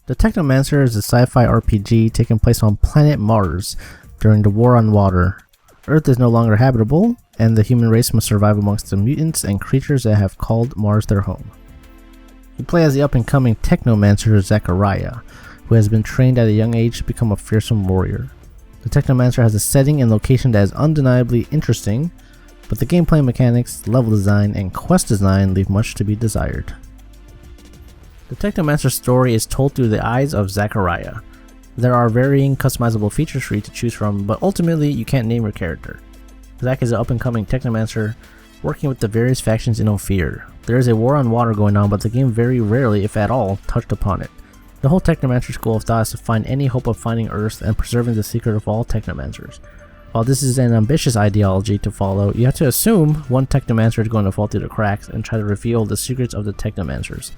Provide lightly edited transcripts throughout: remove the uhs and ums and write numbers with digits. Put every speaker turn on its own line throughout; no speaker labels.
The Technomancer is a sci-fi RPG taking place on planet Mars during the War on Water. Earth is no longer habitable, and the human race must survive amongst the mutants and creatures that have called Mars their home. You play as the up-and-coming Technomancer Zachariah, who has been trained at a young age to become a fearsome warrior. The Technomancer has a setting and location that is undeniably interesting, but the gameplay mechanics, level design, and quest design leave much to be desired. The Technomancer's story is told through the eyes of Zachariah. There are varying customizable features for you to choose from, but ultimately you can't name your character. Zach is an up-and-coming Technomancer working with the various factions in Ophir. There is a war on water going on, but the game very rarely, if at all, touched upon it. The whole Technomancer school of thought is to find any hope of finding Earth and preserving the secret of all Technomancers. While this is an ambitious ideology to follow, you have to assume one Technomancer is going to fall through the cracks and try to reveal the secrets of the Technomancers.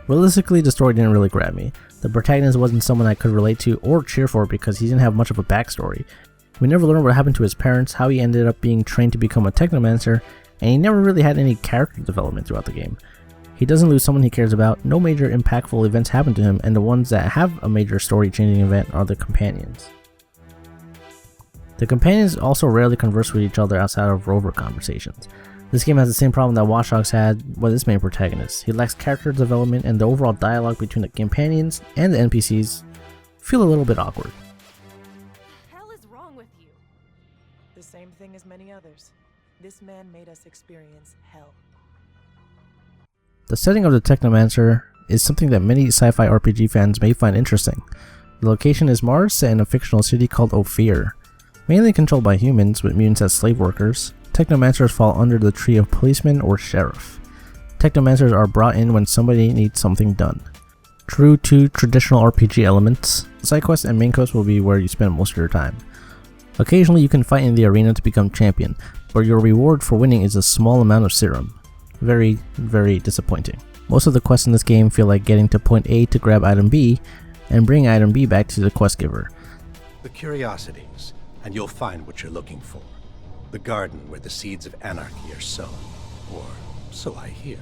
Realistically, the story didn't really grab me. The protagonist wasn't someone I could relate to or cheer for because he didn't have much of a backstory. We never learned what happened to his parents, how he ended up being trained to become a Technomancer, and he never really had any character development throughout the game. He doesn't lose someone he cares about, no major impactful events happen to him, and the ones that have a major story-changing event are the companions. The companions also rarely converse with each other outside of rover conversations. This game has the same problem that Watch Dogs had with its main protagonist. He lacks character development, and the overall dialogue between the companions and the NPCs feel a little bit awkward.
Hell is wrong with you.
The same thing as many others. This man made us experience hell.
The setting of the Technomancer is something that many sci-fi RPG fans may find interesting. The location is Mars, set in a fictional city called Ophir. Mainly controlled by humans with mutants as slave workers, Technomancers fall under the tree of policeman or sheriff. Technomancers are brought in when somebody needs something done. True to traditional RPG elements, side quests and main quests will be where you spend most of your time. Occasionally you can fight in the arena to become champion, but your reward for winning is a small amount of serum. Very, very disappointing. Most of the quests in this game feel like getting to point A to grab item B, and bring item B back to the quest giver.
The curiosities, and you'll find what you're looking for. The garden where the seeds of anarchy are sown, or so I hear.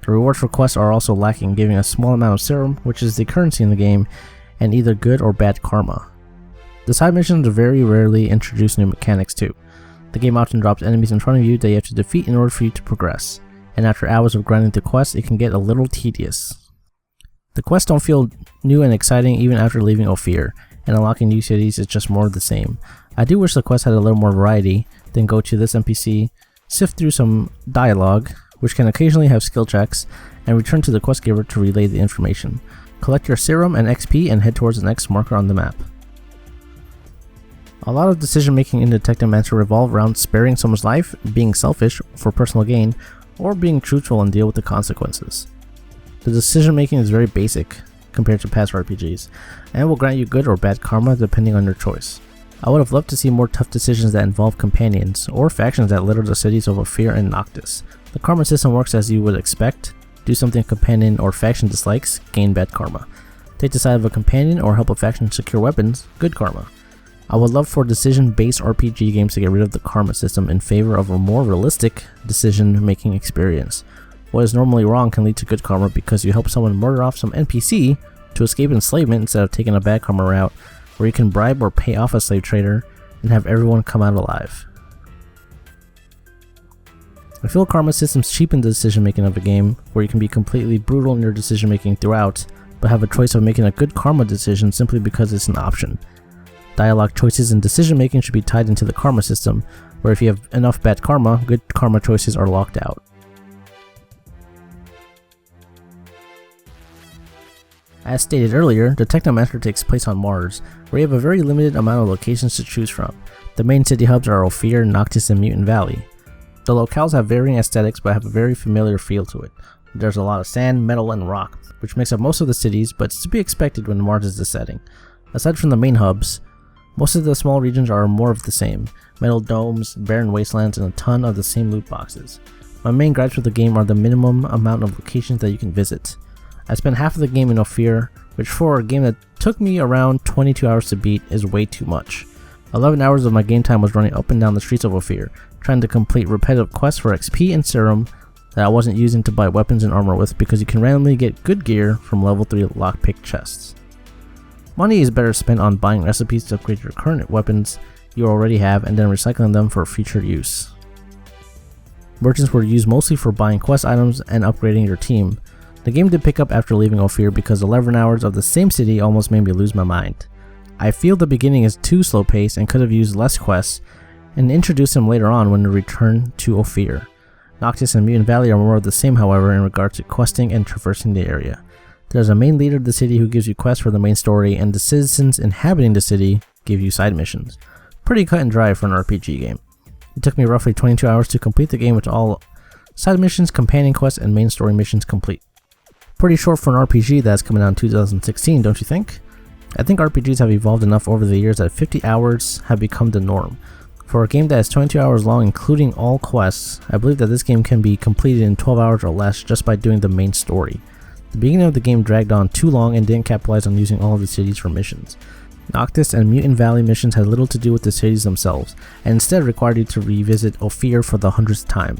The rewards for quests are also lacking, giving a small amount of serum, which is the currency in the game, and either good or bad karma. The side missions very rarely introduce new mechanics too. The game often drops enemies in front of you that you have to defeat in order for you to progress, and after hours of grinding the quests, it can get a little tedious. The quests don't feel new and exciting even after leaving Ophir, and unlocking new cities is just more of the same. I do wish the quest had a little more variety than go to this NPC, sift through some dialogue, which can occasionally have skill checks, and return to the quest giver to relay the information. Collect your serum and XP and head towards the next marker on the map. A lot of decision making in the Technomancer revolve around sparing someone's life, being selfish for personal gain, or being truthful and deal with the consequences. The decision making is very basic compared to past RPGs, and will grant you good or bad karma depending on your choice. I would have loved to see more tough decisions that involve companions, or factions that litter the cities of Ophir and Noctis. The karma system works as you would expect. Do something a companion or faction dislikes, gain bad karma. Take the side of a companion or help a faction secure weapons, good karma. I would love for decision-based RPG games to get rid of the karma system in favor of a more realistic decision-making experience. What is normally wrong can lead to good karma because you help someone murder off some NPC to escape enslavement instead of taking a bad karma route, where you can bribe or pay off a slave trader and have everyone come out alive. I feel karma systems cheapen the decision making of a game, where you can be completely brutal in your decision making throughout, but have a choice of making a good karma decision simply because it's an option. Dialogue choices and decision making should be tied into the karma system, where if you have enough bad karma, good karma choices are locked out. As stated earlier, the Technomancer takes place on Mars, where you have a very limited amount of locations to choose from. The main city hubs are Ophir, Noctis, and Mutant Valley. The locales have varying aesthetics but have a very familiar feel to it. There's a lot of sand, metal, and rock, which makes up most of the cities, but it's to be expected when Mars is the setting. Aside from the main hubs, most of the small regions are more of the same. Metal domes, barren wastelands, and a ton of the same loot boxes. My main gripes with the game are the minimum amount of locations that you can visit. I spent half of the game in Ophir, which for a game that took me around 22 hours to beat is way too much. 11 hours of my game time was running up and down the streets of Ophir, trying to complete repetitive quests for XP and serum, that I wasn't using to buy weapons and armor with because you can randomly get good gear from level 3 lockpick chests. Money is better spent on buying recipes to upgrade your current weapons you already have and then recycling them for future use. Merchants were used mostly for buying quest items and upgrading your team. The game did pick up after leaving Ophir because 11 hours of the same city almost made me lose my mind. I feel the beginning is too slow paced and could have used less quests and introduced them later on when we return to Ophir. Noctis and Mutant Valley are more of the same, however, in regard to questing and traversing the area. There's a main leader of the city who gives you quests for the main story, and the citizens inhabiting the city give you side missions. Pretty cut and dry for an RPG game. It took me roughly 22 hours to complete the game with all side missions, companion quests, and main story missions complete. Pretty short for an RPG that's coming out in 2016, don't you think? I think RPGs have evolved enough over the years that 50 hours have become the norm. For a game that is 22 hours long including all quests, I believe that this game can be completed in 12 hours or less just by doing the main story. The beginning of the game dragged on too long and didn't capitalize on using all of the cities for missions. Noctis and Mutant Valley missions had little to do with the cities themselves, and instead required you to revisit Ophir for the 100th time.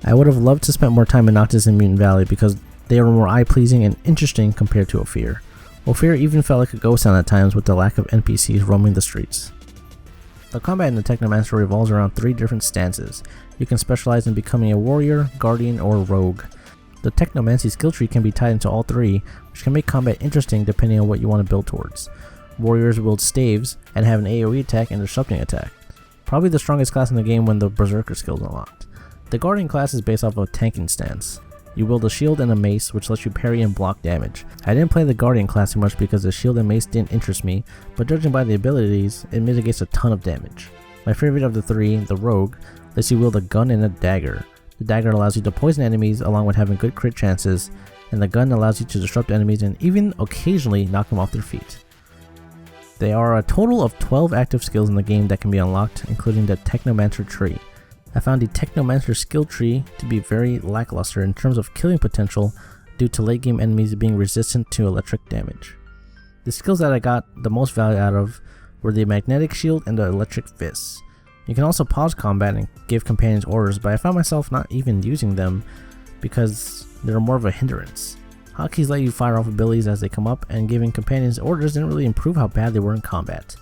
I would have loved to spend more time in Noctis and Mutant Valley because they were more eye-pleasing and interesting compared to Ophir. Ophir even felt like a ghost town at times with the lack of NPCs roaming the streets. The combat in the Technomancer revolves around 3 different stances. You can specialize in becoming a warrior, guardian, or rogue. The Technomancy skill tree can be tied into all 3, which can make combat interesting depending on what you want to build towards. Warriors wield staves and have an AoE attack and disrupting attack. Probably the strongest class in the game when the Berserker skill is unlocked. The Guardian class is based off of a tanking stance. You wield a shield and a mace, which lets you parry and block damage. I didn't play the Guardian class too much because the shield and mace didn't interest me, but judging by the abilities, it mitigates a ton of damage. My favorite of the 3, the Rogue, lets you wield a gun and a dagger. The dagger allows you to poison enemies along with having good crit chances, and the gun allows you to disrupt enemies and even occasionally knock them off their feet. There are a total of 12 active skills in the game that can be unlocked, including the Technomancer tree. I found the Technomancer skill tree to be very lackluster in terms of killing potential due to late game enemies being resistant to electric damage. The skills that I got the most value out of were the magnetic shield and the electric fists. You can also pause combat and give companions orders, but I found myself not even using them because they're more of a hindrance. Hotkeys let you fire off abilities as they come up, and giving companions orders didn't really improve how bad they were in combat.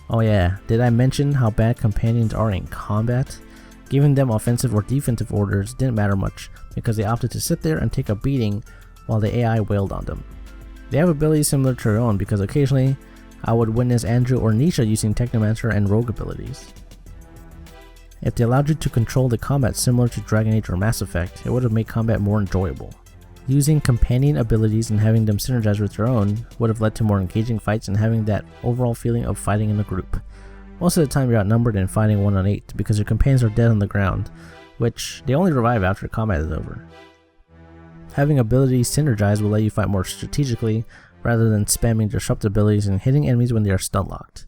Oh yeah, did I mention how bad companions are in combat? Giving them offensive or defensive orders didn't matter much because they opted to sit there and take a beating while the AI wailed on them. They have abilities similar to their own because occasionally I would witness Andrew or Nisha using Technomancer and Rogue abilities. If they allowed you to control the combat similar to Dragon Age or Mass Effect, it would have made combat more enjoyable. Using companion abilities and having them synergize with your own would have led to more engaging fights and having that overall feeling of fighting in a group. Most of the time you're outnumbered and fighting 1 on 8 because your companions are dead on the ground, which they only revive after combat is over. Having abilities synergize will let you fight more strategically rather than spamming disrupt abilities and hitting enemies when they are stun locked.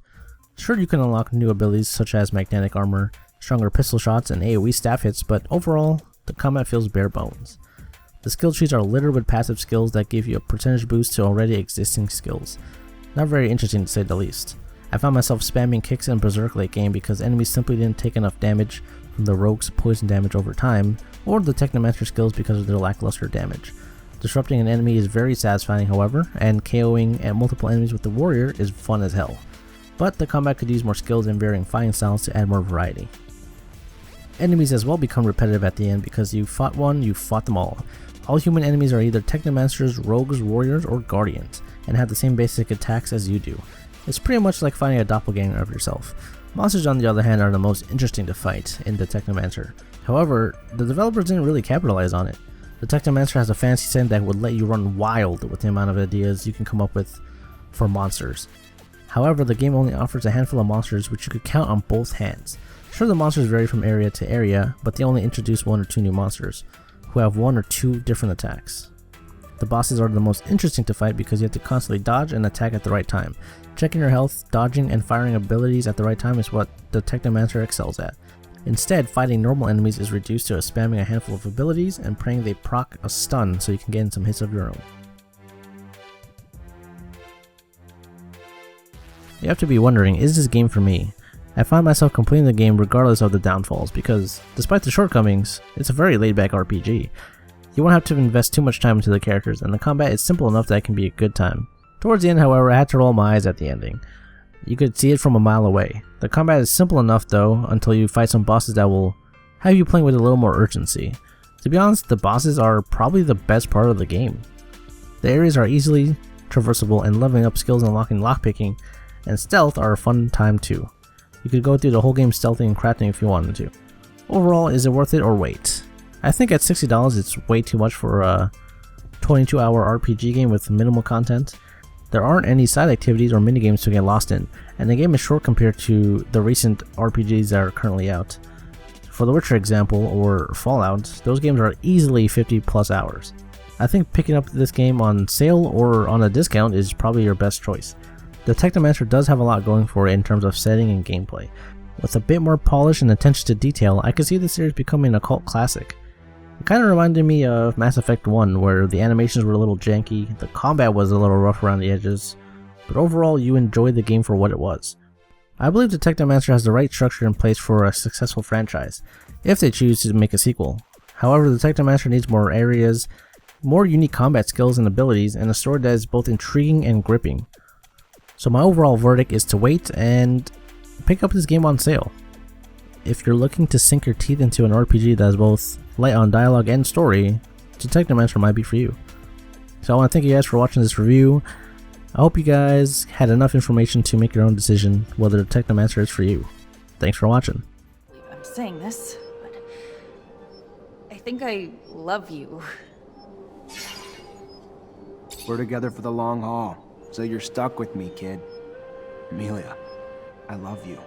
Sure, you can unlock new abilities such as magnetic armor, stronger pistol shots, and AoE staff hits, but overall, the combat feels bare bones. The skill trees are littered with passive skills that give you a percentage boost to already existing skills. Not very interesting to say the least. I found myself spamming kicks in Berserk late game because enemies simply didn't take enough damage from the Rogue's poison damage over time, or the Technomancer skills because of their lackluster damage. Disrupting an enemy is very satisfying however, and KOing at multiple enemies with the Warrior is fun as hell. But the combat could use more skills and varying fighting styles to add more variety. Enemies as well become repetitive at the end because you fought one, you fought them all. All human enemies are either Technomancers, Rogues, Warriors, or Guardians, and have the same basic attacks as you do. It's pretty much like finding a doppelganger of yourself. Monsters on the other hand are the most interesting to fight in the Technomancer. However, the developers didn't really capitalize on it. The Technomancer has a fantasy setting that would let you run wild with the amount of ideas you can come up with for monsters. However, the game only offers a handful of monsters which you could count on both hands. Sure, the monsters vary from area to area, but they only introduce 1 or 2 new monsters, who have 1 or 2 different attacks. The bosses are the most interesting to fight because you have to constantly dodge and attack at the right time. Checking your health, dodging, and firing abilities at the right time is what the Technomancer excels at. Instead, fighting normal enemies is reduced to spamming a handful of abilities and praying they proc a stun so you can get in some hits of your own. You have to be wondering, is this game for me? I find myself completing the game regardless of the downfalls because, despite the shortcomings, it's a very laid-back RPG. You won't have to invest too much time into the characters, and the combat is simple enough that it can be a good time. Towards the end, however, I had to roll my eyes at the ending. You could see it from a mile away. The combat is simple enough though, until you fight some bosses that will have you playing with a little more urgency. To be honest, the bosses are probably the best part of the game. The areas are easily traversable, and leveling up skills and unlocking lockpicking and stealth are a fun time too. You could go through the whole game stealthing and crafting if you wanted to. Overall, is it worth it or wait? I think at $60 it's way too much for a 22-hour RPG game with minimal content. There aren't any side activities or minigames to get lost in, and the game is short compared to the recent RPGs that are currently out. For the Witcher example, or Fallout, those games are easily 50 plus hours. I think picking up this game on sale or on a discount is probably your best choice. The Technomancer does have a lot going for it in terms of setting and gameplay. With a bit more polish and attention to detail, I could see the series becoming a cult classic. It kind of reminded me of Mass Effect 1, where the animations were a little janky, the combat was a little rough around the edges, but overall you enjoyed the game for what it was. I believe the Technomancer has the right structure in place for a successful franchise, if they choose to make a sequel. However, the Technomancer needs more areas, more unique combat skills and abilities, and a story that is both intriguing and gripping. So my overall verdict is to wait and pick up this game on sale. If you're looking to sink your teeth into an RPG that is both light on dialogue and story, the Technomancer might be for you. So I want to thank you guys for watching this review. I hope you guys had enough information to make your own decision whether the Technomancer is for you. Thanks for watching.
I'm saying this, but I think I love you.
We're together for the long haul, so you're stuck with me, kid. Amelia, I love you.